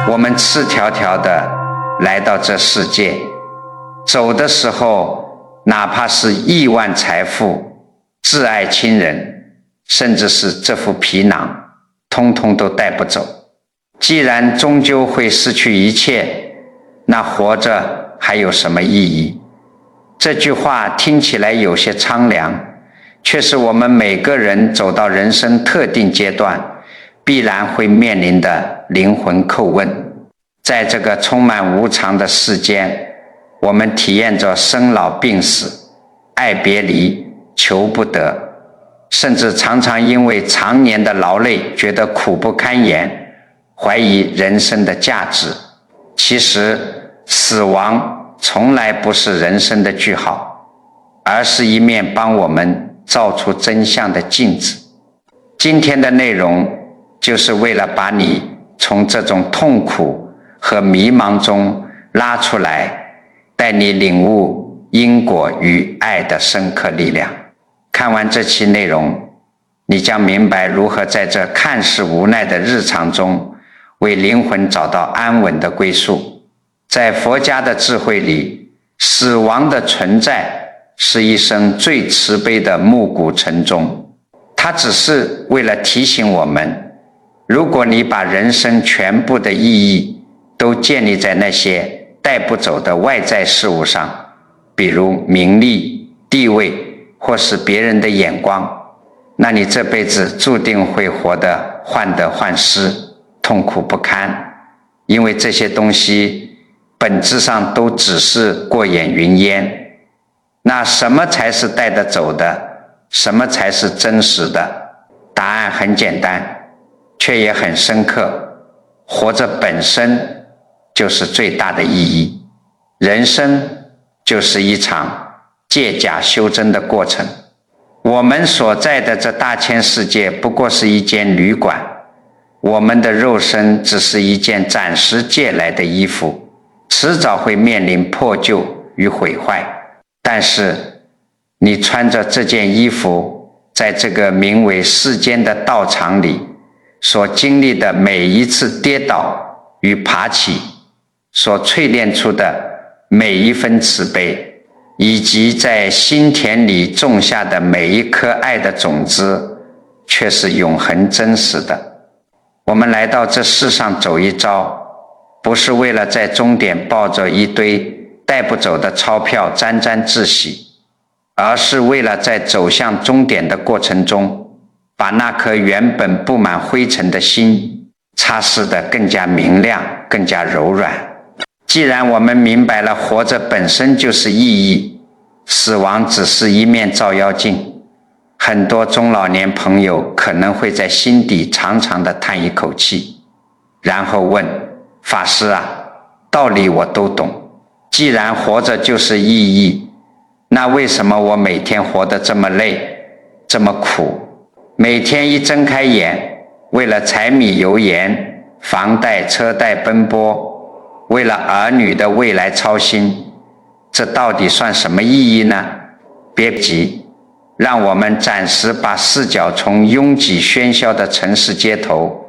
我们赤条条的来到这世界，走的时候哪怕是亿万财富、挚爱亲人，甚至是这副皮囊，通通都带不走。既然终究会失去一切，那活着还有什么意义？这句话听起来有些苍凉，却是我们每个人走到人生特定阶段必然会面临的灵魂叩问。在这个充满无常的世间，我们体验着生老病死、爱别离、求不得，甚至常常因为常年的劳累觉得苦不堪言，怀疑人生的价值。其实死亡从来不是人生的句号，而是一面帮我们照出真相的镜子。今天的内容就是为了把你从这种痛苦和迷茫中拉出来，带你领悟因果与爱的深刻力量。看完这期内容，你将明白如何在这看似无奈的日常中为灵魂找到安稳的归宿。在佛家的智慧里，死亡的存在是一生最慈悲的暮鼓晨钟，它只是为了提醒我们，如果你把人生全部的意义都建立在那些带不走的外在事物上，比如名利、地位或是别人的眼光，那你这辈子注定会活得患得患失，痛苦不堪。因为这些东西本质上都只是过眼云烟。那什么才是带得走的？什么才是真实的？答案很简单，却也很深刻。活着本身就是最大的意义。人生就是一场借假修真的过程。我们所在的这大千世界不过是一间旅馆，我们的肉身只是一件暂时借来的衣服，迟早会面临破旧与毁坏。但是你穿着这件衣服，在这个名为世间的道场里所经历的每一次跌倒与爬起，所淬炼出的每一分慈悲，以及在心田里种下的每一颗爱的种子，却是永恒真实的。我们来到这世上走一遭，不是为了在终点抱着一堆带不走的钞票沾沾自喜，而是为了在走向终点的过程中，把那颗原本布满灰尘的心擦拭得更加明亮，更加柔软。既然我们明白了活着本身就是意义，死亡只是一面照妖镜，很多中老年朋友可能会在心底长长地叹一口气，然后问：法师啊，道理我都懂，既然活着就是意义，那为什么我每天活得这么累，这么苦？每天一睁开眼，为了柴米油盐、房贷车贷奔波，为了儿女的未来操心，这到底算什么意义呢？别急，让我们暂时把视角从拥挤喧嚣的城市街头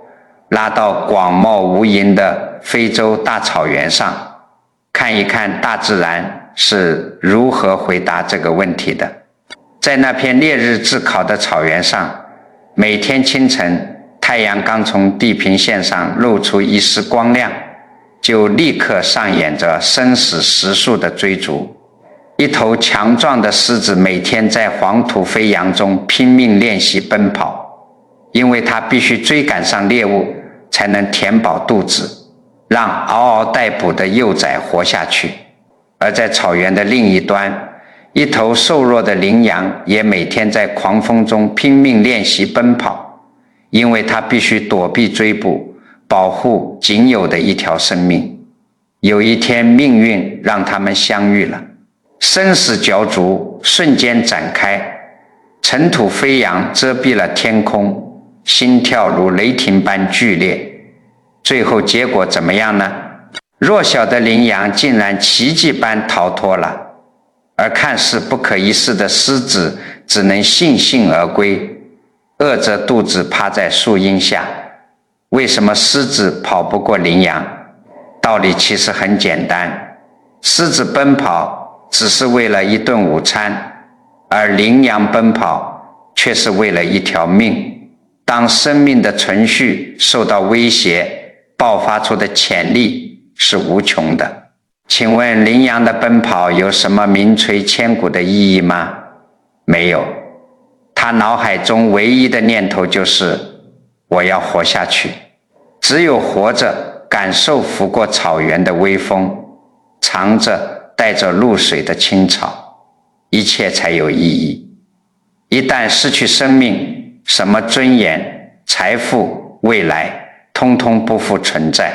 拉到广袤无垠的非洲大草原上，看一看大自然是如何回答这个问题的。在那片烈日炙烤的草原上，每天清晨太阳刚从地平线上露出一丝光亮，就立刻上演着生死时速的追逐。一头强壮的狮子每天在黄土飞扬中拼命练习奔跑，因为它必须追赶上猎物，才能填饱肚子，让嗷嗷待哺的幼崽活下去。而在草原的另一端，一头瘦弱的羚羊也每天在狂风中拼命练习奔跑，因为它必须躲避追捕，保护仅有的一条生命。有一天，命运让他们相遇了，生死角逐瞬间展开，尘土飞扬遮蔽了天空，心跳如雷霆般剧烈。最后结果怎么样呢？弱小的羚羊竟然奇迹般逃脱了，而看似不可一世的狮子只能悻悻而归，饿着肚子趴在树荫下。为什么狮子跑不过羚羊？道理其实很简单，狮子奔跑只是为了一顿午餐，而羚羊奔跑却是为了一条命。当生命的存续受到威胁，爆发出的潜力是无穷的。请问羚羊的奔跑有什么名垂千古的意义吗？没有，他脑海中唯一的念头就是我要活下去。只有活着，感受拂过草原的微风，尝着带着露水的青草，一切才有意义。一旦失去生命，什么尊严、财富、未来，通通不复存在。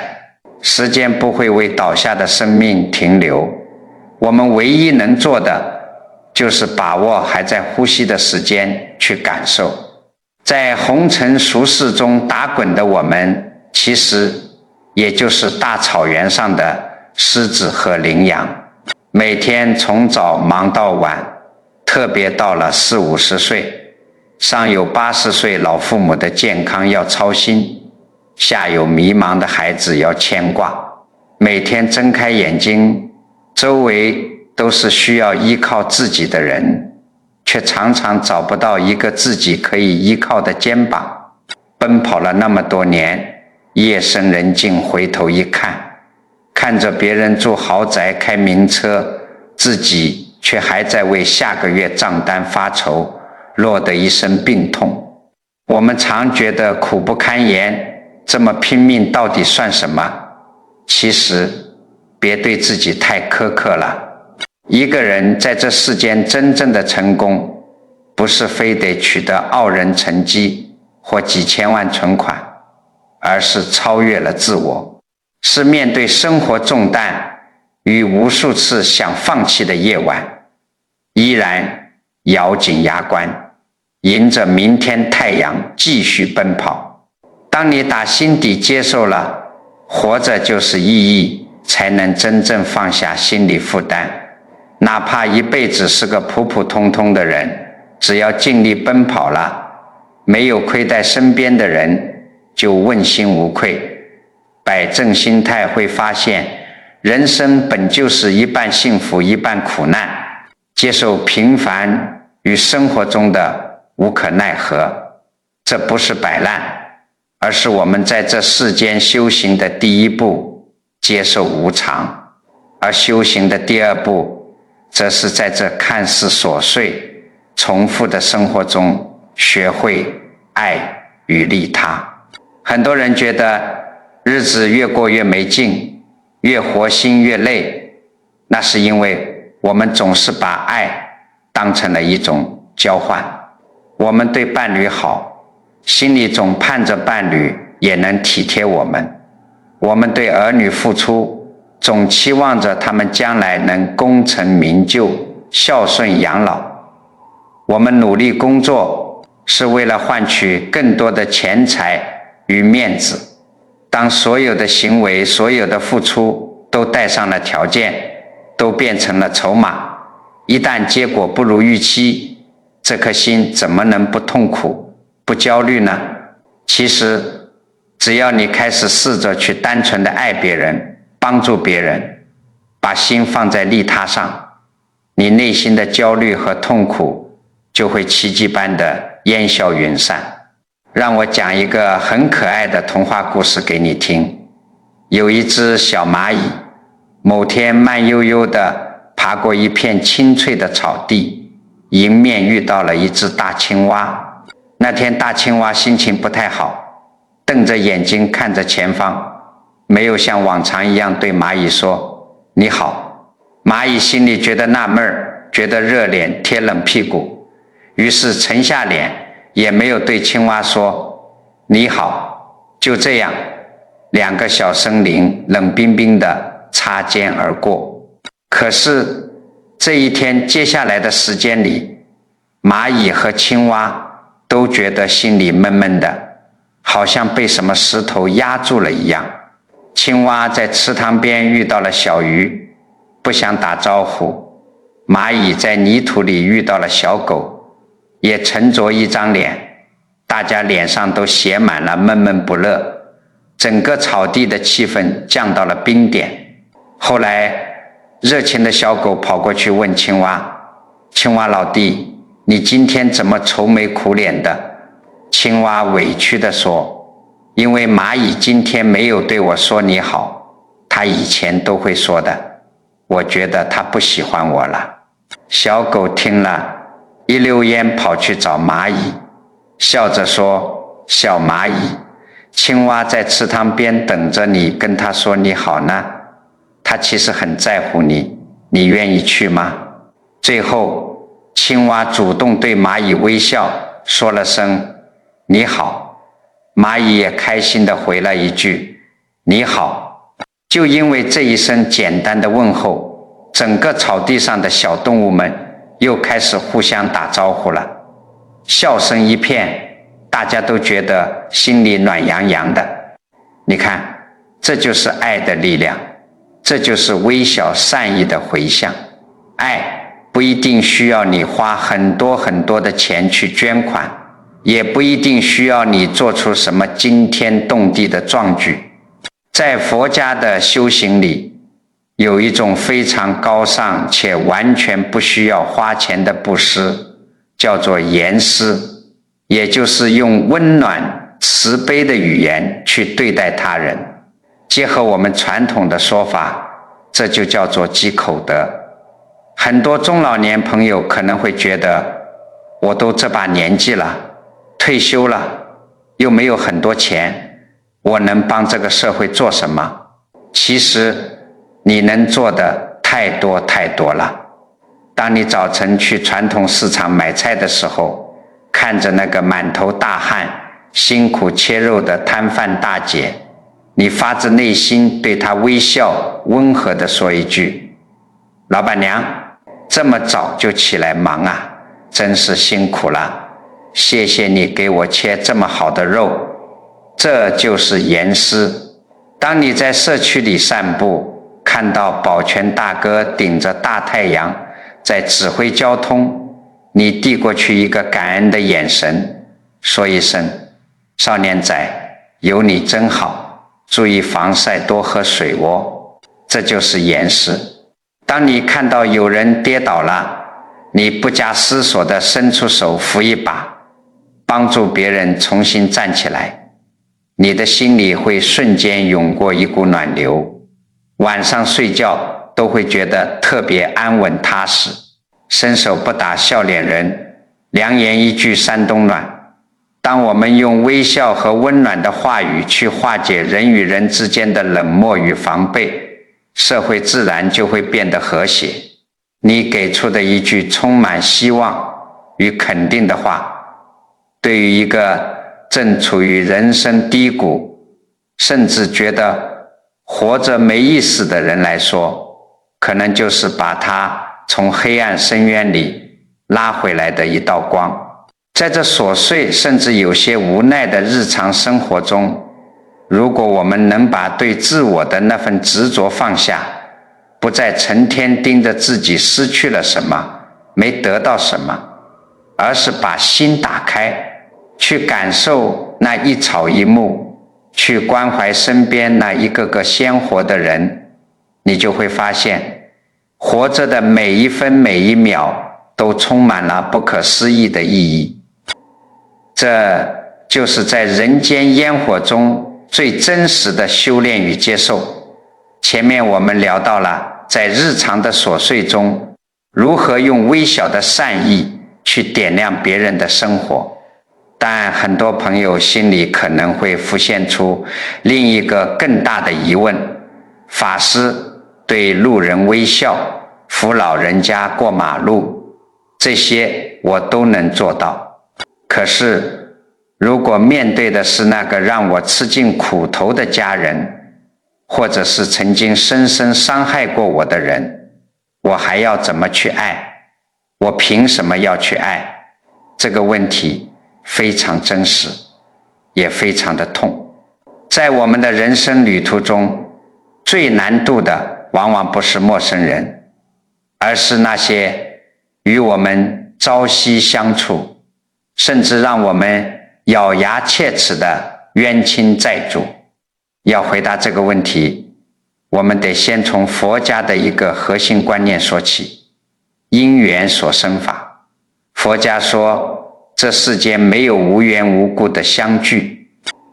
时间不会为倒下的生命停留，我们唯一能做的就是把握还在呼吸的时间去感受。在红尘俗世中打滚的我们，其实也就是大草原上的狮子和羚羊，每天从早忙到晚，特别到了40、50岁，上有80岁老父母的健康要操心，下有迷茫的孩子要牵挂。每天睁开眼睛，周围都是需要依靠自己的人，却常常找不到一个自己可以依靠的肩膀。奔跑了那么多年，夜深人静回头一看，看着别人住豪宅开名车，自己却还在为下个月账单发愁，落得一身病痛。我们常觉得苦不堪言，这么拼命到底算什么？其实别对自己太苛刻了。一个人在这世间真正的成功，不是非得取得傲人成绩或几千万存款，而是超越了自我，是面对生活重担与无数次想放弃的夜晚，依然咬紧牙关，迎着明天太阳继续奔跑。当你打心底接受了活着就是意义，才能真正放下心理负担。哪怕一辈子是个普普通通的人，只要尽力奔跑了，没有亏待身边的人，就问心无愧。摆正心态，会发现人生本就是一半幸福一半苦难，接受平凡与生活中的无可奈何，这不是摆烂，而是我们在这世间修行的第一步，接受无常。而修行的第二步，则是在这看似琐碎重复的生活中学会爱与利他。很多人觉得日子越过越没劲，越活心越累，那是因为我们总是把爱当成了一种交换。我们对伴侣好，心里总盼着伴侣也能体贴我们；我们对儿女付出，总期望着他们将来能功成名就，孝顺养老。我们努力工作，是为了换取更多的钱财与面子。当所有的行为，所有的付出都带上了条件，都变成了筹码，一旦结果不如预期，这颗心怎么能不痛苦、不焦虑呢？其实只要你开始试着去单纯的爱别人，帮助别人，把心放在利他上，你内心的焦虑和痛苦就会奇迹般的烟消云散。让我讲一个很可爱的童话故事给你听。有一只小蚂蚁，某天慢悠悠地爬过一片青翠的草地，迎面遇到了一只大青蛙。那天大青蛙心情不太好，瞪着眼睛看着前方，没有像往常一样对蚂蚁说你好。蚂蚁心里觉得纳闷，觉得热脸贴冷屁股，于是沉下脸，也没有对青蛙说你好。就这样，两个小生灵冷冰冰地擦肩而过。可是这一天接下来的时间里，蚂蚁和青蛙都觉得心里闷闷的，好像被什么石头压住了一样。青蛙在池塘边遇到了小鱼，不想打招呼；蚂蚁在泥土里遇到了小狗，也沉着一张脸，大家脸上都写满了闷闷不乐。整个草地的气氛降到了冰点。后来热情的小狗跑过去问青蛙：青蛙老弟，你今天怎么愁眉苦脸的？青蛙委屈地说：因为蚂蚁今天没有对我说你好，它以前都会说的，我觉得它不喜欢我了。小狗听了，一溜烟跑去找蚂蚁，笑着说：小蚂蚁，青蛙在池塘边等着你跟它说你好呢，它其实很在乎你，你愿意去吗？最后青蛙主动对蚂蚁微笑，说了声你好，蚂蚁也开心地回了一句你好。就因为这一声简单的问候，整个草地上的小动物们又开始互相打招呼了，笑声一片，大家都觉得心里暖洋洋的。你看，这就是爱的力量，这就是微小善意的回响。爱不一定需要你花很多很多的钱去捐款，也不一定需要你做出什么惊天动地的壮举。在佛家的修行里，有一种非常高尚且完全不需要花钱的布施，叫做言施，也就是用温暖慈悲的语言去对待他人。结合我们传统的说法，这就叫做积口德。很多中老年朋友可能会觉得，我都这把年纪了，退休了，又没有很多钱，我能帮这个社会做什么？其实你能做的太多太多了。当你早晨去传统市场买菜的时候，看着那个满头大汗辛苦切肉的摊贩大姐，你发自内心对她微笑，温和地说一句：老板娘，这么早就起来忙啊，真是辛苦了，谢谢你给我切这么好的肉。这就是言施。当你在社区里散步，看到保全大哥顶着大太阳在指挥交通，你递过去一个感恩的眼神，说一声少年仔，有你真好，注意防晒，多喝水哦。这就是言施。当你看到有人跌倒了，你不加思索地伸出手扶一把，帮助别人重新站起来，你的心里会瞬间涌过一股暖流，晚上睡觉都会觉得特别安稳踏实。伸手不打笑脸人，良言一句三冬暖。当我们用微笑和温暖的话语去化解人与人之间的冷漠与防备，社会自然就会变得和谐。你给出的一句充满希望与肯定的话，对于一个正处于人生低谷，甚至觉得活着没意思的人来说，可能就是把他从黑暗深渊里拉回来的一道光。在这琐碎甚至有些无奈的日常生活中，如果我们能把对自我的那份执着放下，不再成天盯着自己失去了什么，没得到什么，而是把心打开，去感受那一草一木，去关怀身边那一个个鲜活的人，你就会发现，活着的每一分每一秒都充满了不可思议的意义。这就是在人间烟火中最真实的修炼与接受。前面我们聊到了在日常的琐碎中，如何用微小的善意去点亮别人的生活。但很多朋友心里可能会浮现出另一个更大的疑问：法师对路人微笑，扶老人家过马路，这些我都能做到。可是如果面对的是那个让我吃尽苦头的家人，或者是曾经深深伤害过我的人，我还要怎么去爱？我凭什么要去爱？这个问题非常真实，也非常的痛。在我们的人生旅途中，最难度的往往不是陌生人，而是那些与我们朝夕相处，甚至让我们咬牙切齿的冤亲债主。要回答这个问题，我们得先从佛家的一个核心观念说起，因缘所生法。佛家说，这世间没有无缘无故的相聚，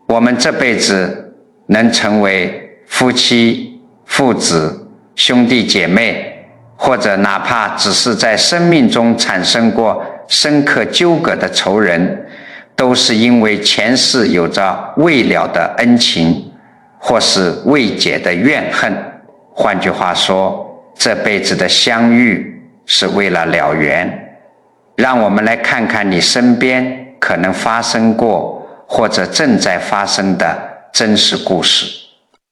我们这辈子能成为夫妻、父子、兄弟姐妹，或者哪怕只是在生命中产生过深刻纠葛的仇人，都是因为前世有着未了的恩情，或是未解的怨恨。换句话说，这辈子的相遇是为了了缘。让我们来看看你身边可能发生过或者正在发生的真实故事。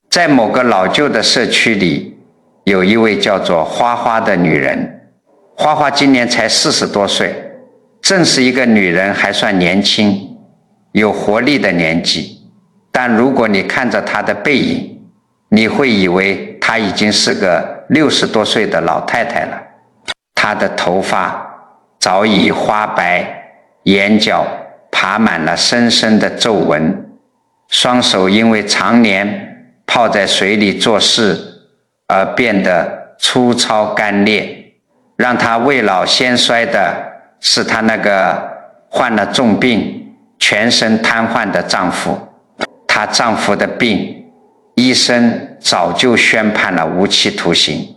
在某个老旧的社区里，有一位叫做花花的女人。花花今年才40多岁，正是一个女人还算年轻有活力的年纪，但如果你看着她的背影，你会以为她已经是个60多岁的老太太了。她的头发早已花白，眼角爬满了深深的皱纹，双手因为常年泡在水里做事而变得粗糙干裂。让她未老先衰的是她那个患了重病全身瘫痪的丈夫。她丈夫的病，医生早就宣判了无期徒刑，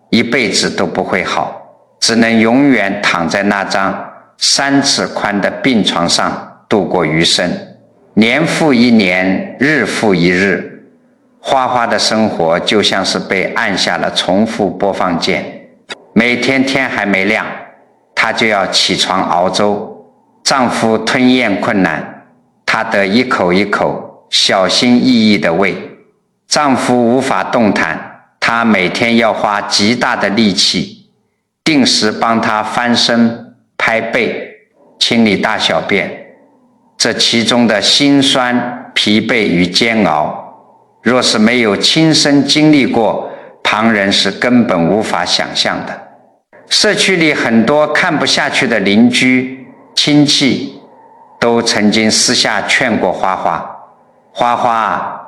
一辈子都不会好，只能永远躺在那张3尺宽的病床上度过余生。年复一年，日复一日，花花的生活就像是被按下了重复播放键。每天天还没亮，她就要起床熬粥，丈夫吞咽困难，她得一口一口小心翼翼地喂。丈夫无法动弹，她每天要花极大的力气，定时帮她翻身、拍背、清理大小便。这其中的辛酸、疲惫与煎熬，若是没有亲身经历过，旁人是根本无法想象的。社区里很多看不下去的邻居、亲戚都曾经私下劝过花花：花花，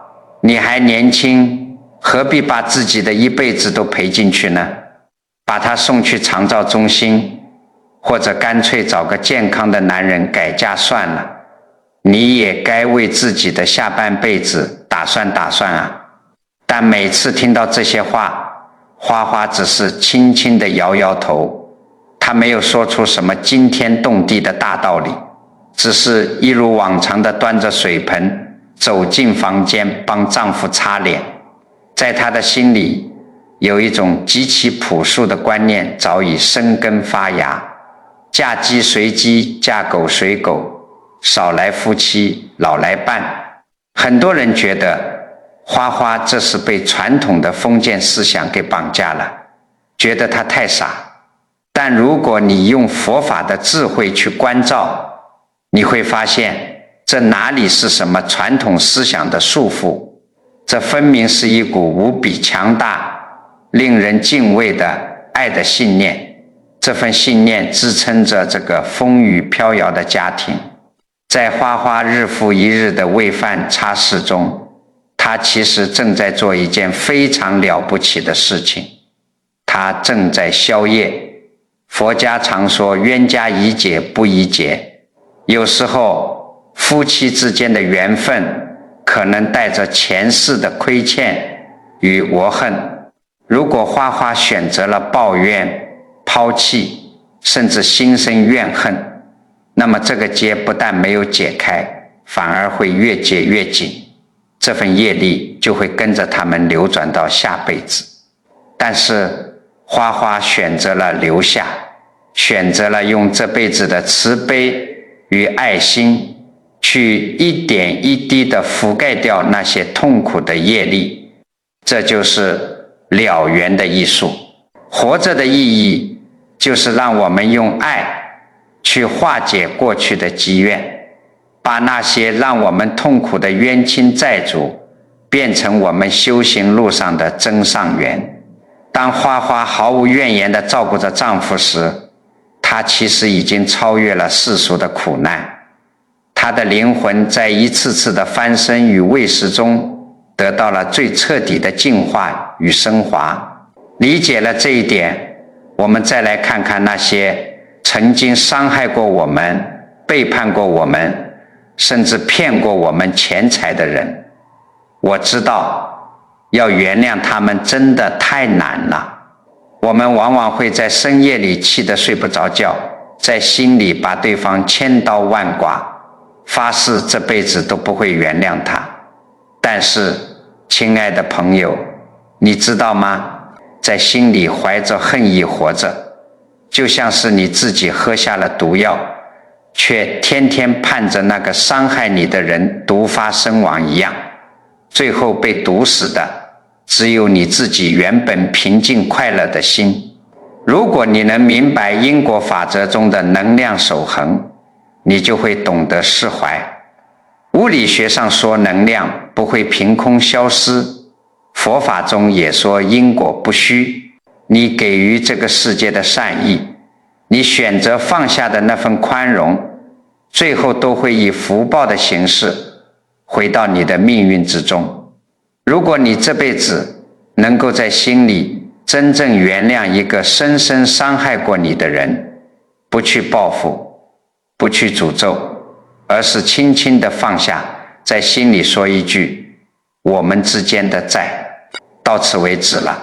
你还年轻，何必把自己的一辈子都赔进去呢？把她送去长照中心，或者干脆找个健康的男人改嫁算了，你也该为自己的下半辈子打算打算啊。但每次听到这些话，花花只是轻轻地摇摇头，她没有说出什么惊天动地的大道理，只是一如往常地端着水盆走进房间帮丈夫擦脸。在她的心里，有一种极其朴素的观念早已生根发芽：嫁鸡随鸡，嫁狗随狗，少来夫妻老来伴。很多人觉得花花这是被传统的封建思想给绑架了，觉得她太傻。但如果你用佛法的智慧去关照，你会发现这哪里是什么传统思想的束缚，这分明是一股无比强大、令人敬畏的爱的信念。这份信念支撑着这个风雨飘摇的家庭。在花花日复一日的喂饭擦拭中，她其实正在做一件非常了不起的事情，她正在消业。佛家常说冤家宜解不宜结，有时候夫妻之间的缘分可能带着前世的亏欠与我恨。如果花花选择了抱怨、抛弃，甚至心生怨恨，那么这个结不但没有解开，反而会越结越紧，这份业力就会跟着他们流转到下辈子。但是花花选择了留下，选择了用这辈子的慈悲与爱心去一点一滴地覆盖掉那些痛苦的业力。这就是了缘的艺术。活着的意义就是让我们用爱去化解过去的积怨，把那些让我们痛苦的冤亲债主变成我们修行路上的增上缘。当花花毫无怨言地照顾着丈夫时，她其实已经超越了世俗的苦难。她的灵魂在一次次的翻身与喂食中得到了最彻底的净化与升华。理解了这一点，我们再来看看那些曾经伤害过我们、背叛过我们，甚至骗过我们钱财的人。我知道要原谅他们真的太难了。我们往往会在深夜里气得睡不着觉，在心里把对方千刀万剐，发誓这辈子都不会原谅他。但是亲爱的朋友，你知道吗？在心里怀着恨意活着，就像是你自己喝下了毒药，却天天盼着那个伤害你的人毒发身亡一样。最后被毒死的只有你自己原本平静快乐的心。如果你能明白因果法则中的能量守恒，你就会懂得释怀。物理学上说能量不会凭空消失，佛法中也说因果不虚。你给予这个世界的善意，你选择放下的那份宽容，最后都会以福报的形式回到你的命运之中。如果你这辈子能够在心里真正原谅一个深深伤害过你的人，不去报复，不去诅咒，而是轻轻地放下，在心里说一句我们之间的债到此为止了，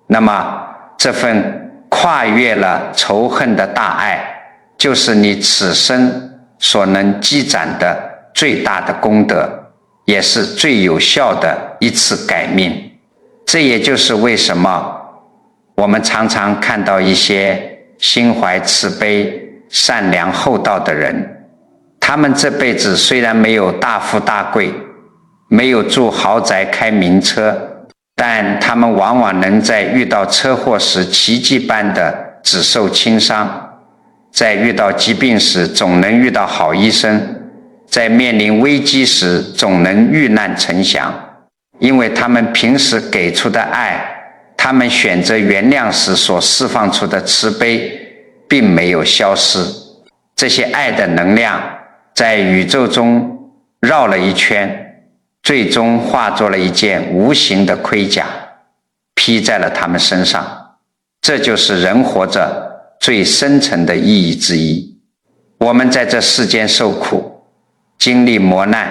那么这份跨越了仇恨的大爱，就是你此生所能积攒的最大的功德，也是最有效的一次改命。这也就是为什么我们常常看到一些心怀慈悲、善良厚道的人，他们这辈子虽然没有大富大贵，没有住豪宅开名车，但他们往往能在遇到车祸时奇迹般的只受轻伤，在遇到疾病时总能遇到好医生，在面临危机时总能遇难成祥。因为他们平时给出的爱，他们选择原谅时所释放出的慈悲并没有消失。这些爱的能量在宇宙中绕了一圈，最终化作了一件无形的盔甲，披在了他们身上。这就是人活着最深层的意义之一。我们在这世间受苦，经历磨难，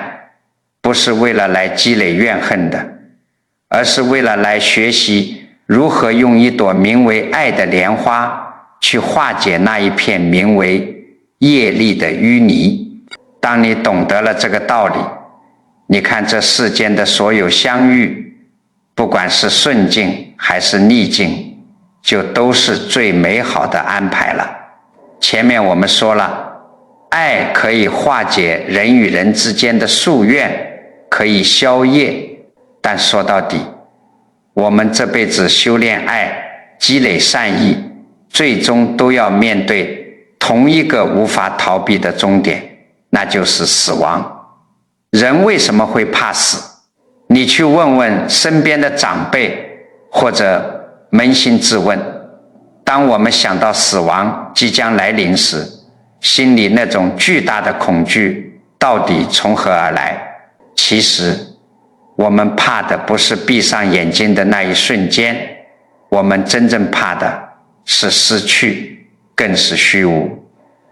不是为了来积累怨恨的，而是为了来学习如何用一朵名为爱的莲花去化解那一片名为业力的淤泥。当你懂得了这个道理，你看这世间的所有相遇，不管是顺境还是逆境，就都是最美好的安排了。前面我们说了，爱可以化解人与人之间的宿怨，可以消业，但说到底，我们这辈子修炼爱、积累善意，最终都要面对同一个无法逃避的终点，那就是死亡。人为什么会怕死？你去问问身边的长辈，或者扪心自问，当我们想到死亡即将来临时，心里那种巨大的恐惧到底从何而来？其实我们怕的不是闭上眼睛的那一瞬间，我们真正怕的是失去，更是虚无。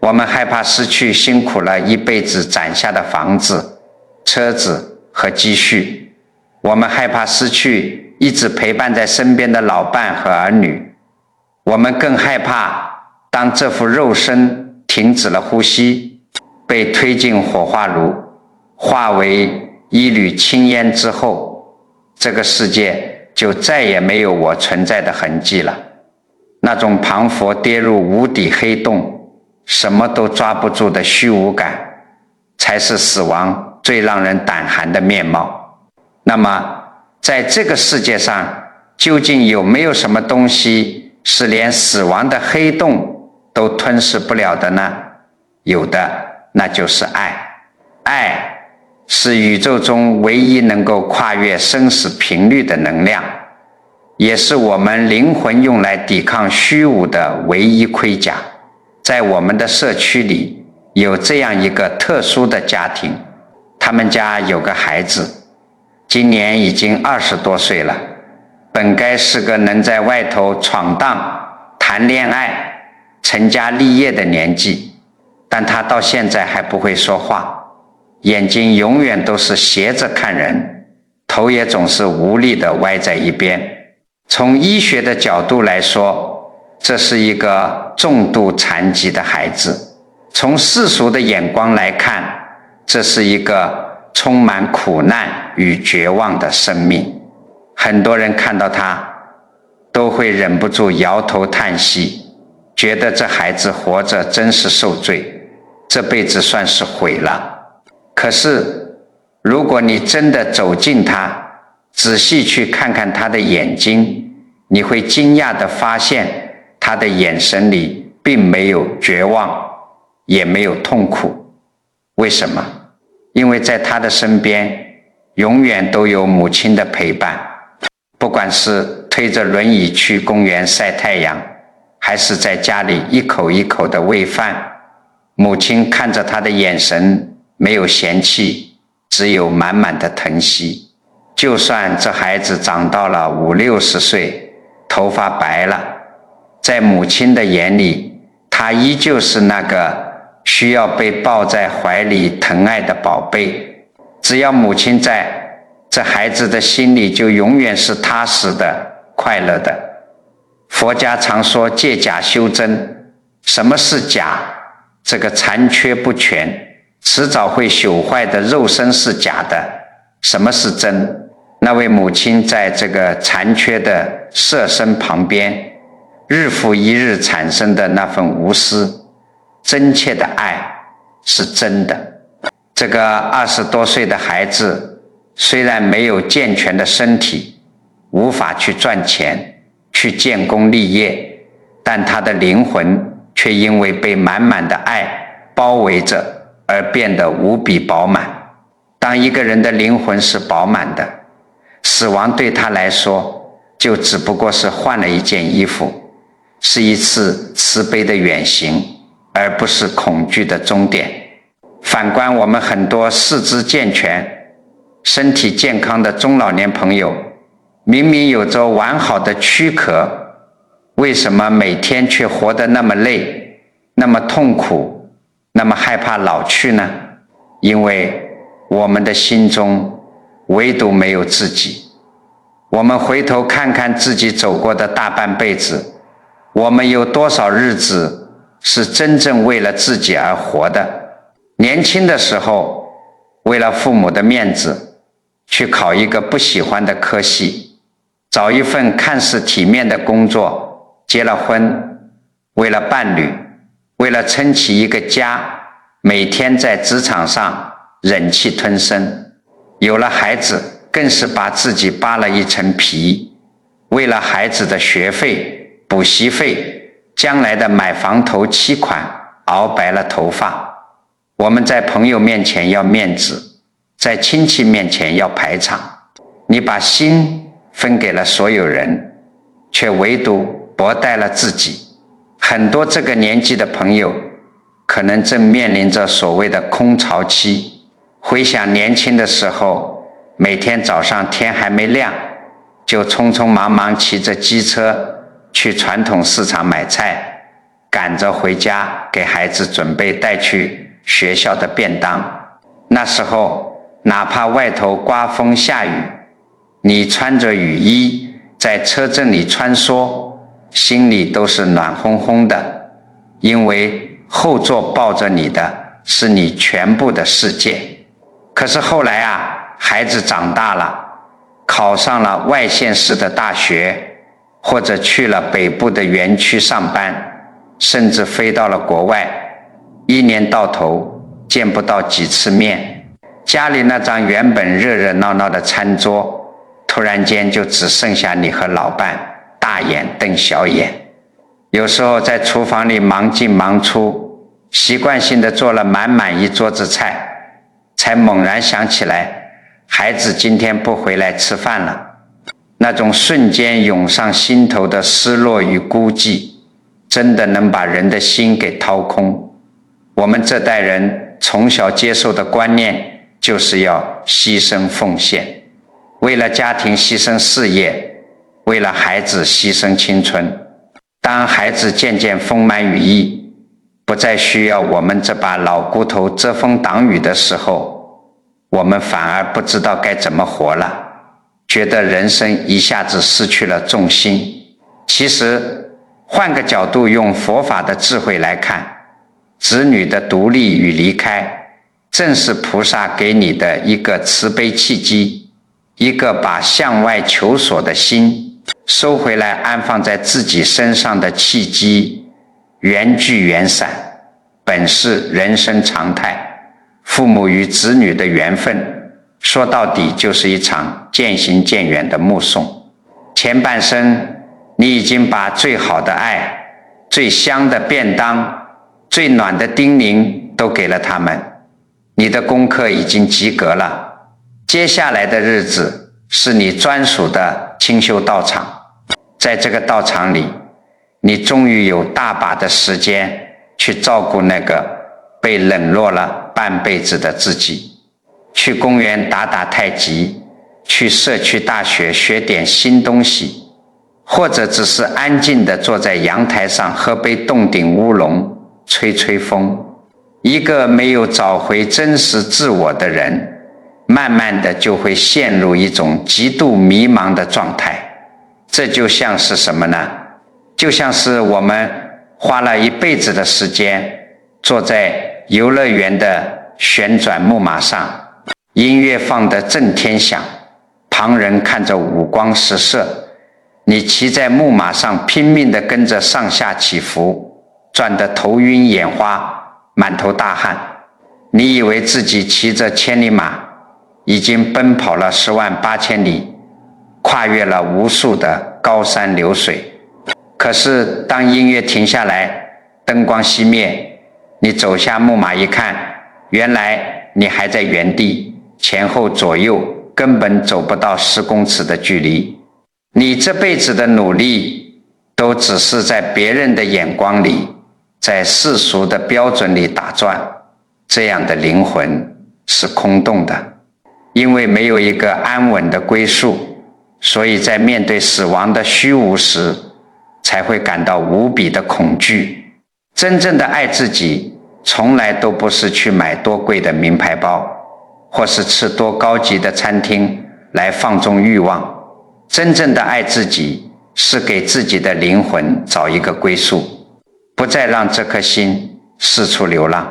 我们害怕失去辛苦了一辈子攒下的房子、车子和积蓄，我们害怕失去一直陪伴在身边的老伴和儿女，我们更害怕当这副肉身停止了呼吸，被推进火化炉，化为一缕青烟之后，这个世界就再也没有我存在的痕迹了。那种庞佛跌入无底黑洞，什么都抓不住的虚无感，才是死亡最让人胆寒的面貌。那么在这个世界上，究竟有没有什么东西是连死亡的黑洞都吞噬不了的呢？有的，那就是爱。爱是宇宙中唯一能够跨越生死频率的能量，也是我们灵魂用来抵抗虚无的唯一盔甲。在我们的社区里，有这样一个特殊的家庭，他们家有个孩子，今年已经20多岁了，本该是个能在外头闯荡、谈恋爱、成家立业的年纪，但他到现在还不会说话，眼睛永远都是斜着看人，头也总是无力地歪在一边。从医学的角度来说，这是一个重度残疾的孩子；从世俗的眼光来看，这是一个充满苦难与绝望的生命。很多人看到他都会忍不住摇头叹息，觉得这孩子活着真是受罪，这辈子算是毁了。可是如果你真的走近他，仔细去看看他的眼睛，你会惊讶地发现他的眼神里并没有绝望，也没有痛苦。为什么？因为在他的身边永远都有母亲的陪伴，不管是推着轮椅去公园晒太阳，还是在家里一口一口的喂饭，母亲看着他的眼神没有嫌弃，只有满满的疼惜。就算这孩子长到了50、60岁，头发白了，在母亲的眼里，他依旧是那个需要被抱在怀里疼爱的宝贝。只要母亲在，这孩子的心里就永远是踏实的、快乐的。佛家常说借假修真，什么是假？这个残缺不全、迟早会朽坏的肉身是假的。什么是真？那位母亲在这个残缺的色身旁边，日复一日产生的那份无私、真切的爱是真的。这个20多岁的孩子虽然没有健全的身体，无法去赚钱、去建功立业，但他的灵魂却因为被满满的爱包围着而变得无比饱满。当一个人的灵魂是饱满的，死亡对他来说就只不过是换了一件衣服，是一次慈悲的远行，而不是恐惧的终点。反观我们很多四肢健全、身体健康的中老年朋友，明明有着完好的躯壳，为什么每天却活得那么累、那么痛苦、那么害怕老去呢？因为我们的心中唯独没有自己。我们回头看看自己走过的大半辈子，我们有多少日子是真正为了自己而活的？年轻的时候，为了父母的面子，去考一个不喜欢的科系，找一份看似体面的工作，结了婚，为了伴侣，为了撑起一个家，每天在职场上忍气吞声。有了孩子，更是把自己扒了一层皮，为了孩子的学费、补习费、将来的买房头期款，熬白了头发。我们在朋友面前要面子，在亲戚面前要排场。你把心分给了所有人，却唯独薄待了自己。很多这个年纪的朋友，可能正面临着所谓的空巢期。回想年轻的时候，每天早上天还没亮，就匆匆忙忙骑着机车去传统市场买菜，赶着回家给孩子准备带去学校的便当。那时候哪怕外头刮风下雨，你穿着雨衣在车阵里穿梭，心里都是暖烘烘的，因为后座抱着你的是你全部的世界。可是后来啊，孩子长大了，考上了外县市的大学，或者去了北部的园区上班，甚至飞到了国外，一年到头见不到几次面，家里那张原本热热闹闹的餐桌，突然间就只剩下你和老伴大眼瞪小眼。有时候在厨房里忙进忙出，习惯性的做了满满一桌子菜，才猛然想起来孩子今天不回来吃饭了。那种瞬间涌上心头的失落与孤寂，真的能把人的心给掏空。我们这代人从小接受的观念就是要牺牲奉献，为了家庭牺牲事业，为了孩子牺牲青春。当孩子渐渐丰满羽翼，不再需要我们这把老骨头遮风挡雨的时候，我们反而不知道该怎么活了，觉得人生一下子失去了重心。其实换个角度，用佛法的智慧来看，子女的独立与离开，正是菩萨给你的一个慈悲契机，一个把向外求索的心收回来安放在自己身上的契机。缘聚缘散本是人生常态，父母与子女的缘分说到底就是一场渐行渐远的目送。前半生你已经把最好的爱、最香的便当、最暖的叮咛都给了他们，你的功课已经及格了。接下来的日子是你专属的清修道场，在这个道场里，你终于有大把的时间去照顾那个被冷落了半辈子的自己，去公园打打太极，去社区大学学点新东西，或者只是安静地坐在阳台上喝杯洞顶乌龙，吹吹风。一个没有找回真实自我的人，慢慢的就会陷入一种极度迷茫的状态。这就像是什么呢？就像是我们花了一辈子的时间坐在游乐园的旋转木马上，音乐放得震天响，旁人看着五光十色，你骑在木马上拼命地跟着上下起伏，转得头晕眼花，满头大汗。你以为自己骑着千里马已经奔跑了108000里，跨越了无数的高山流水。可是当音乐停下来，灯光熄灭，你走下木马一看，原来你还在原地，前后左右根本走不到10公尺的距离。你这辈子的努力都只是在别人的眼光里，在世俗的标准里打转，这样的灵魂是空洞的。因为没有一个安稳的归宿，所以在面对死亡的虚无时，才会感到无比的恐惧。真正的爱自己，从来都不是去买多贵的名牌包，或是吃多高级的餐厅来放纵欲望。真正的爱自己，是给自己的灵魂找一个归宿，不再让这颗心四处流浪。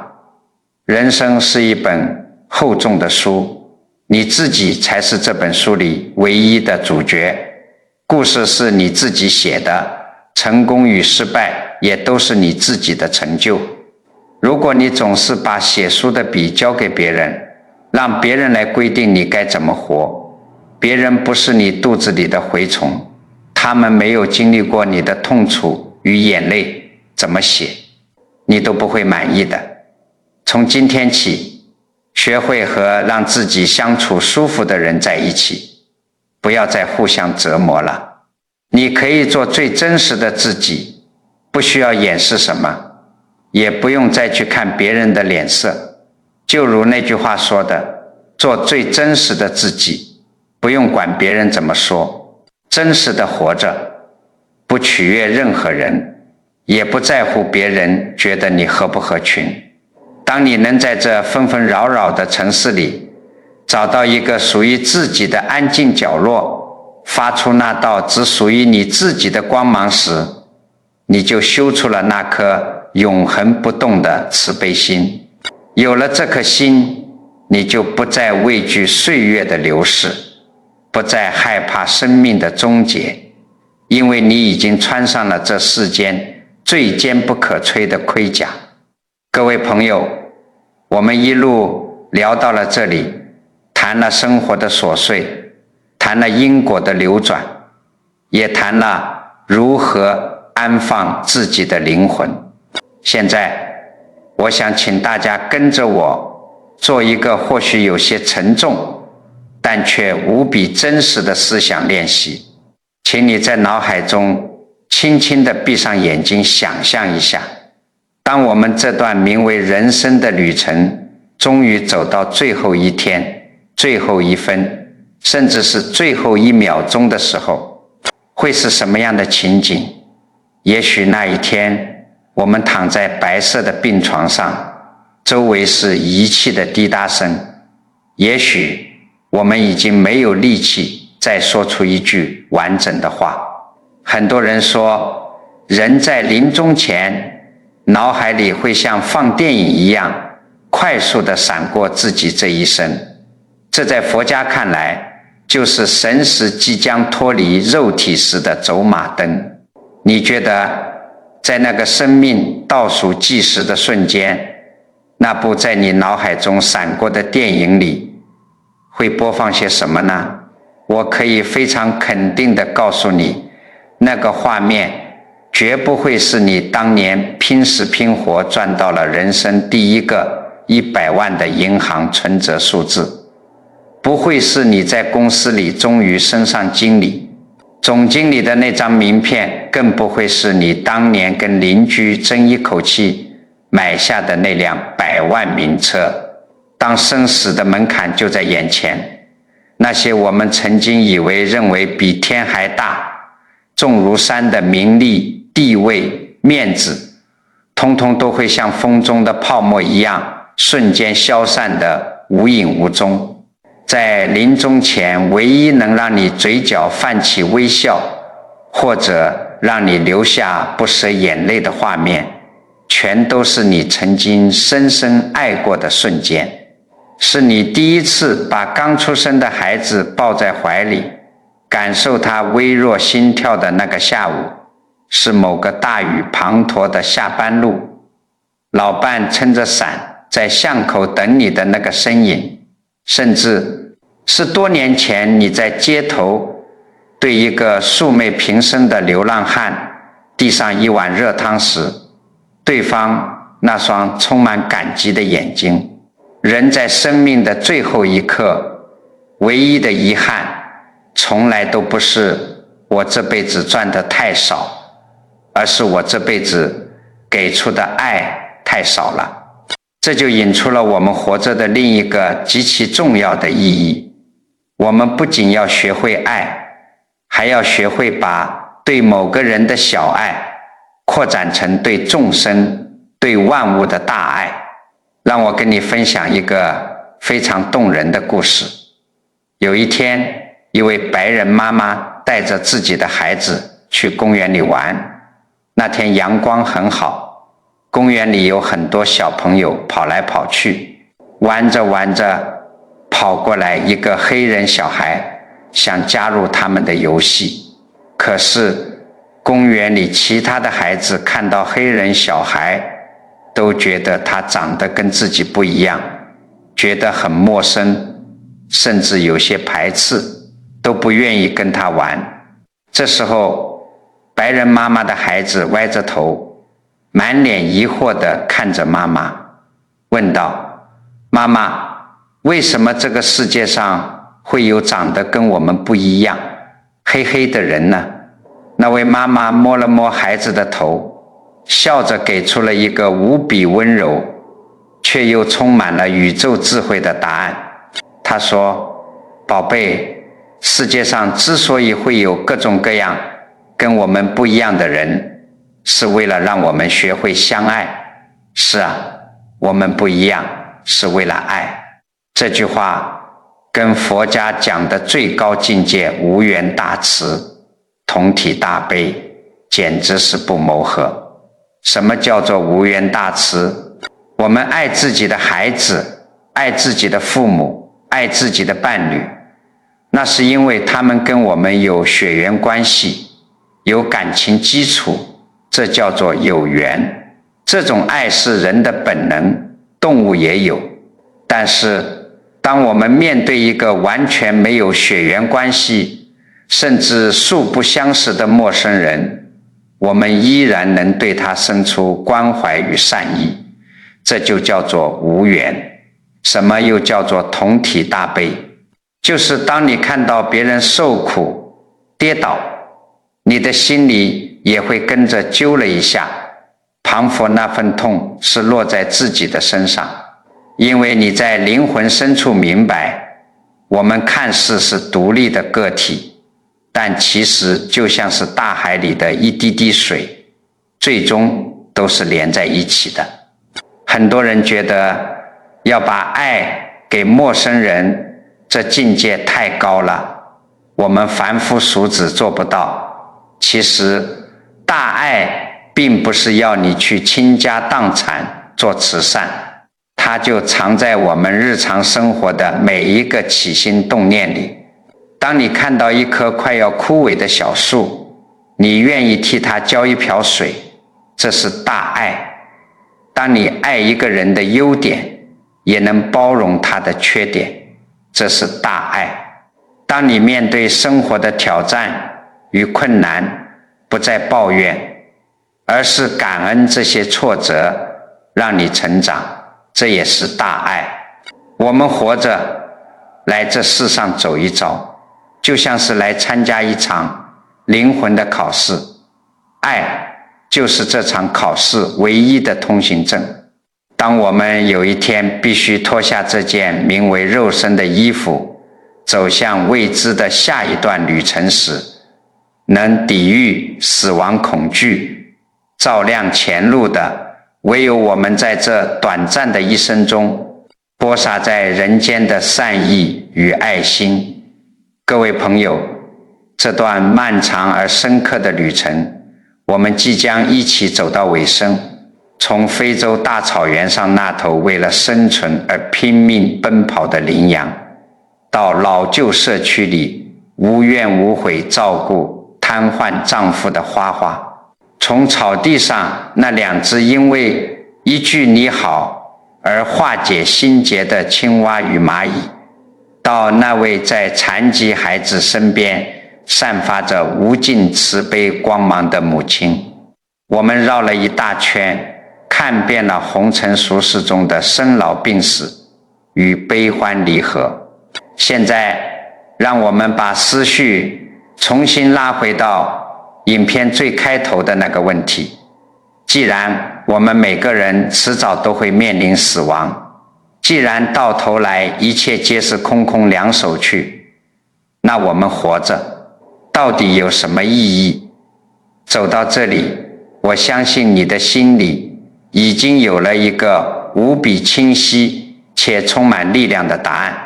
人生是一本厚重的书，你自己才是这本书里唯一的主角。故事是你自己写的，成功与失败也都是你自己的成就。如果你总是把写书的笔交给别人，让别人来规定你该怎么活，别人不是你肚子里的蛔虫，他们没有经历过你的痛楚与眼泪，怎么写你都不会满意的。从今天起，学会和让自己相处舒服的人在一起，不要再互相折磨了。你可以做最真实的自己，不需要掩饰什么，也不用再去看别人的脸色。就如那句话说的，做最真实的自己，不用管别人怎么说，真实的活着，不取悦任何人，也不在乎别人觉得你合不合群。当你能在这纷纷扰扰的城市里找到一个属于自己的安静角落，发出那道只属于你自己的光芒时，你就修出了那颗永恒不动的慈悲心。有了这颗心，你就不再畏惧岁月的流逝，不再害怕生命的终结，因为你已经穿上了这世间最坚不可摧的盔甲。各位朋友，我们一路聊到了这里，谈了生活的琐碎，谈了因果的流转，也谈了如何安放自己的灵魂。现在我想请大家跟着我做一个或许有些沉重但却无比真实的思想练习。请你在脑海中轻轻地闭上眼睛，想象一下，当我们这段名为人生的旅程终于走到最后一天、最后一分、甚至是最后1秒钟的时候，会是什么样的情景？也许那一天我们躺在白色的病床上，周围是仪器的滴答声，也许我们已经没有力气再说出一句完整的话。很多人说，人在临终前脑海里会像放电影一样快速地闪过自己这一生，这在佛家看来就是神识即将脱离肉体时的走马灯。你觉得在那个生命倒数计时的瞬间，那部在你脑海中闪过的电影里会播放些什么呢？我可以非常肯定地告诉你，那个画面绝不会是你当年拼死拼活赚到了人生第一个100万的银行存折数字，不会是你在公司里终于升上经理，总经理的那张名片，更不会是你当年跟邻居争一口气买下的那辆100万名车。当生死的门槛就在眼前，那些我们曾经认为比天还大、重如山的名利、地位、面子，通通都会像风中的泡沫一样瞬间消散得无影无踪。在临终前，唯一能让你嘴角泛起微笑，或者让你流下不舍眼泪的画面，全都是你曾经深深爱过的瞬间，是你第一次把刚出生的孩子抱在怀里，感受他微弱心跳的那个下午，是某个大雨滂沱的下班路，老伴撑着伞在巷口等你的那个身影，甚至是多年前你在街头对一个素昧平生的流浪汉递上1碗热汤时，对方那双充满感激的眼睛。人在生命的最后一刻，唯一的遗憾从来都不是我这辈子赚得太少，而是我这辈子给出的爱太少了。这就引出了我们活着的另一个极其重要的意义。我们不仅要学会爱，还要学会把对某个人的小爱扩展成对众生、对万物的大爱。让我跟你分享一个非常动人的故事。有一天，一位白人妈妈带着自己的孩子去公园里玩。那天阳光很好，公园里有很多小朋友跑来跑去，玩着玩着，跑过来一个黑人小孩，想加入他们的游戏。可是公园里其他的孩子看到黑人小孩，都觉得他长得跟自己不一样，觉得很陌生，甚至有些排斥，都不愿意跟他玩。这时候，白人妈妈的孩子歪着头，满脸疑惑地看着妈妈，问道：妈妈，为什么这个世界上会有长得跟我们不一样、黑黑的人呢？那位妈妈摸了摸孩子的头，笑着给出了一个无比温柔却又充满了宇宙智慧的答案。她说：宝贝，世界上之所以会有各种各样跟我们不一样的人，是为了让我们学会相爱。是啊，我们不一样是为了爱。这句话跟佛家讲的最高境界无缘大慈、同体大悲简直是不谋合。什么叫做无缘大慈？我们爱自己的孩子，爱自己的父母，爱自己的伴侣，那是因为他们跟我们有血缘关系，有感情基础，这叫做有缘。这种爱是人的本能，动物也有。但是当我们面对一个完全没有血缘关系，甚至素不相识的陌生人，我们依然能对他生出关怀与善意，这就叫做无缘。什么又叫做同体大悲？就是当你看到别人受苦、跌倒，你的心里也会跟着揪了一下，彷佛那份痛是落在自己的身上。因为你在灵魂深处明白，我们看似是独立的个体，但其实就像是大海里的一滴滴水，最终都是连在一起的。很多人觉得要把爱给陌生人，这境界太高了，我们凡夫俗子做不到。其实大爱并不是要你去倾家荡产做慈善，它就藏在我们日常生活的每一个起心动念里。当你看到一棵快要枯萎的小树，你愿意替它浇一瓢水，这是大爱。当你爱一个人的优点，也能包容他的缺点，这是大爱。当你面对生活的挑战与困难，不再抱怨，而是感恩这些挫折让你成长，这也是大爱。我们活着来这世上走一遭，就像是来参加一场灵魂的考试，爱就是这场考试唯一的通行证。当我们有一天必须脱下这件名为肉身的衣服，走向未知的下一段旅程时，能抵御死亡恐惧，照亮前路的，唯有我们在这短暂的一生中播撒在人间的善意与爱心。各位朋友，这段漫长而深刻的旅程，我们即将一起走到尾声。从非洲大草原上那头为了生存而拼命奔跑的羚羊，到老旧社区里无怨无悔照顾瘫痪丈夫的花花，从草地上那两只因为一句你好而化解心结的青蛙与蚂蚁，到那位在残疾孩子身边散发着无尽慈悲光芒的母亲。我们绕了一大圈，看遍了红尘俗世中的生老病死与悲欢离合。现在让我们把思绪重新拉回到影片最开头的那个问题，既然我们每个人迟早都会面临死亡，既然到头来一切皆是空空两手去，那我们活着到底有什么意义？走到这里，我相信你的心里已经有了一个无比清晰且充满力量的答案。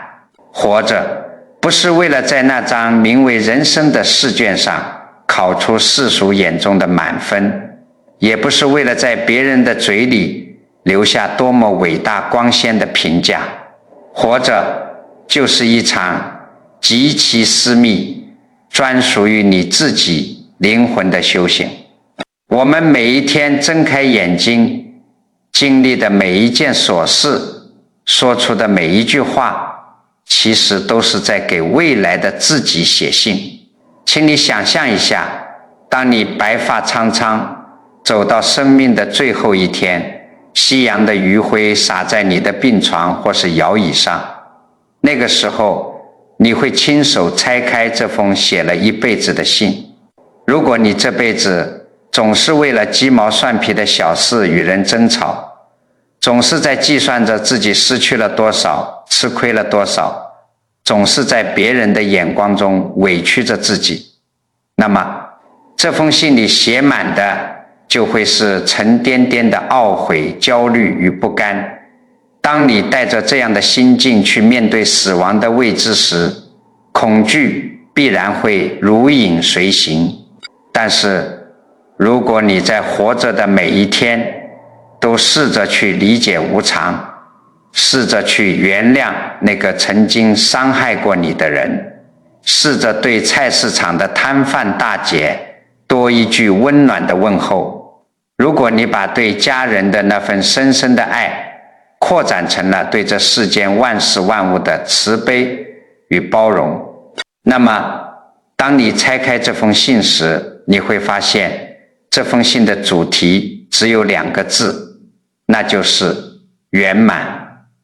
活着不是为了在那张名为人生的试卷上考出世俗眼中的满分，也不是为了在别人的嘴里留下多么伟大光鲜的评价。活着就是一场极其私密专属于你自己灵魂的修行。我们每一天睁开眼睛经历的每一件琐事，说出的每一句话，其实都是在给未来的自己写信。请你想象一下，当你白发苍苍走到生命的最后一天，夕阳的余晖洒在你的病床或是摇椅上，那个时候你会亲手拆开这封写了一辈子的信。如果你这辈子总是为了鸡毛蒜皮的小事与人争吵，总是在计算着自己失去了多少，吃亏了多少，总是在别人的眼光中委屈着自己，那么这封信里写满的就会是沉甸甸的懊悔、焦虑与不甘。当你带着这样的心境去面对死亡的未知时，恐惧必然会如影随形。但是如果你在活着的每一天都试着去理解无常，试着去原谅那个曾经伤害过你的人，试着对菜市场的摊贩大姐多一句温暖的问候，如果你把对家人的那份深深的爱扩展成了对这世间万事万物的慈悲与包容，那么当你拆开这封信时，你会发现这封信的主题只有2个字，那就是圆满。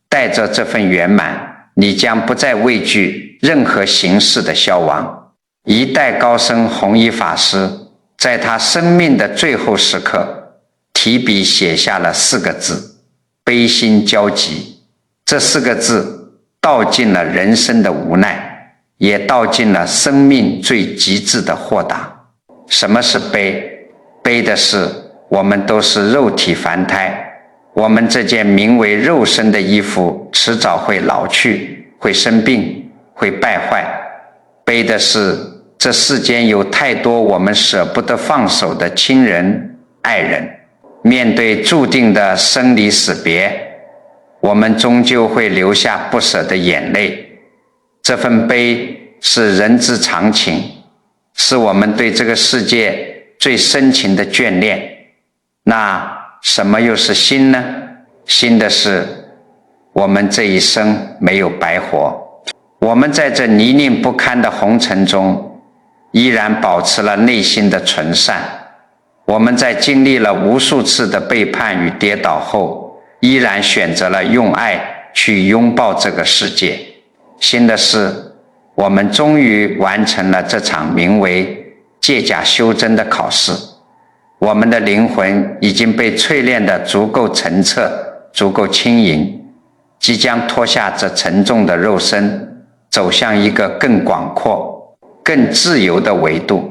带着这份圆满，你将不再畏惧任何形式的消亡。一代高僧弘一法师在他生命的最后时刻提笔写下了4个字：悲心交集。这4个字道尽了人生的无奈，也道尽了生命最极致的豁达。什么是悲？悲的是我们都是肉体凡胎，我们这件名为肉身的衣服迟早会老去，会生病，会败坏。悲的是这世间有太多我们舍不得放手的亲人爱人，面对注定的生离死别，我们终究会流下不舍的眼泪。这份悲是人之常情，是我们对这个世界最深情的眷恋。那什么又是心呢？心的是我们这一生没有白活，我们在这泥泞不堪的红尘中依然保持了内心的纯善，我们在经历了无数次的背叛与跌倒后，依然选择了用爱去拥抱这个世界。新的是我们终于完成了这场名为借假修真的考试，我们的灵魂已经被淬炼得足够澄澈，足够轻盈，即将脱下这沉重的肉身，走向一个更广阔更自由的维度。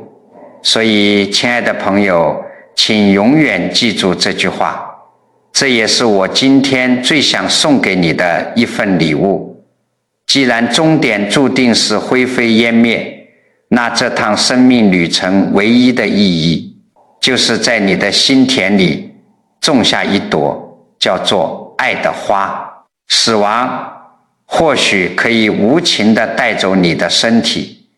所以亲爱的朋友，请永远记住这句话，这也是我今天最想送给你的一份礼物。既然终点注定是灰飞烟灭，那这趟生命旅程唯一的意义，就是在你的心田里种下一朵叫做爱的花。死亡或许可以无情地带走你的身体，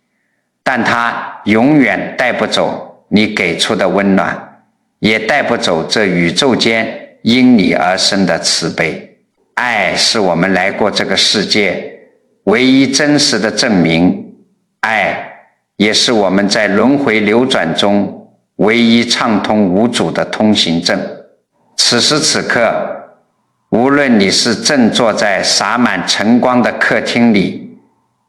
但它永远带不走你给出的温暖，也带不走这宇宙间因你而生的慈悲。爱是我们来过这个世界唯一真实的证明，爱也是我们在轮回流转中唯一畅通无阻的通行证。此时此刻，无论你是正坐在洒满晨光的客厅里，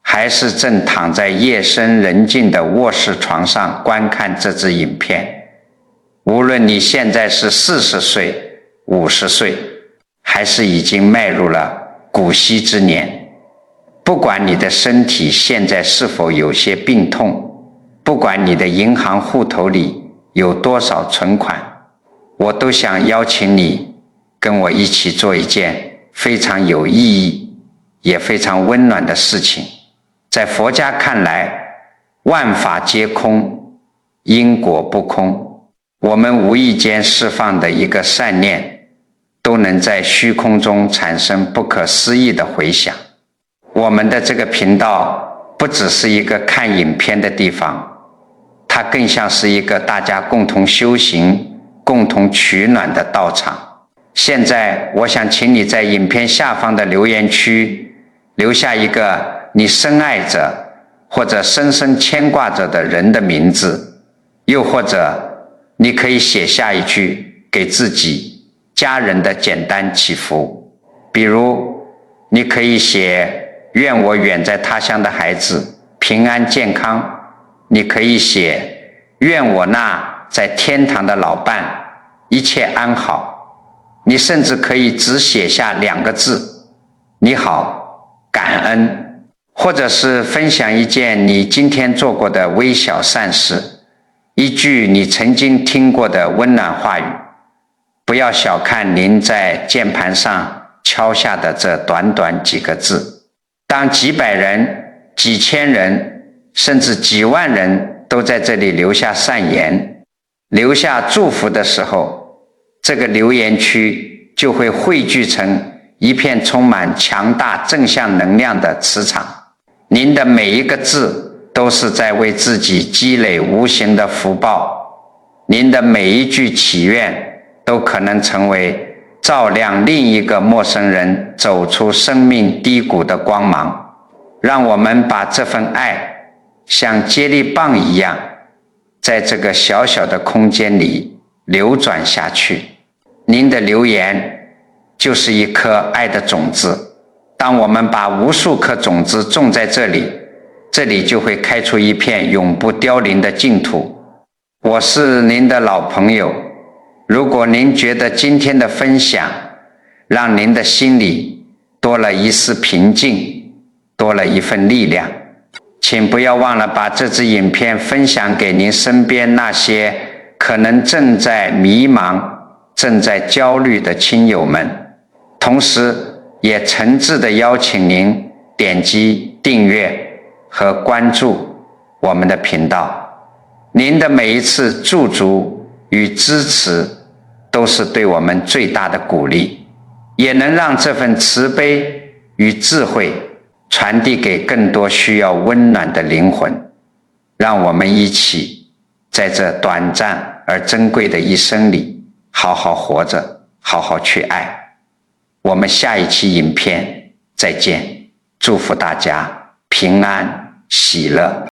还是正躺在夜深人静的卧室床上观看这支影片，无论你现在是40岁、50岁，还是已经迈入了古稀之年，不管你的身体现在是否有些病痛，不管你的银行户头里有多少存款，我都想邀请你跟我一起做一件非常有意义也非常温暖的事情。在佛家看来，万法皆空，因果不空，我们无意间释放的一个善念，都能在虚空中产生不可思议的回响。我们的这个频道不只是一个看影片的地方，它更像是一个大家共同修行、共同取暖的道场。现在我想请你在影片下方的留言区留下一个你深爱着或者深深牵挂着的人的名字，又或者你可以写下一句给自己家人的简单祈福。比如你可以写愿我远在他乡的孩子平安健康，你可以写愿我那在天堂的老伴一切安好，你甚至可以只写下2个字，你好，感恩，或者是分享一件你今天做过的微小善事，一句你曾经听过的温暖话语。不要小看您在键盘上敲下的这短短几个字，当几百人、几千人，甚至几万人都在这里留下善言、留下祝福的时候，这个留言区就会汇聚成一片充满强大正向能量的磁场。您的每一个字都是在为自己积累无形的福报，您的每一句祈愿都可能成为照亮另一个陌生人走出生命低谷的光芒。让我们把这份爱像接力棒一样，在这个小小的空间里流转下去。您的留言就是一颗爱的种子，当我们把无数颗种子种在这里，这里就会开出一片永不凋零的净土。我是您的老朋友，如果您觉得今天的分享让您的心里多了一丝平静，多了一份力量。请不要忘了把这支影片分享给您身边那些可能正在迷茫、正在焦虑的亲友们，同时也诚挚地邀请您点击订阅和关注我们的频道。您的每一次驻足与支持都是对我们最大的鼓励，也能让这份慈悲与智慧传递给更多需要温暖的灵魂。让我们一起在这短暂而珍贵的一生里好好活着，好好去爱。我们下一期影片再见，祝福大家平安喜乐。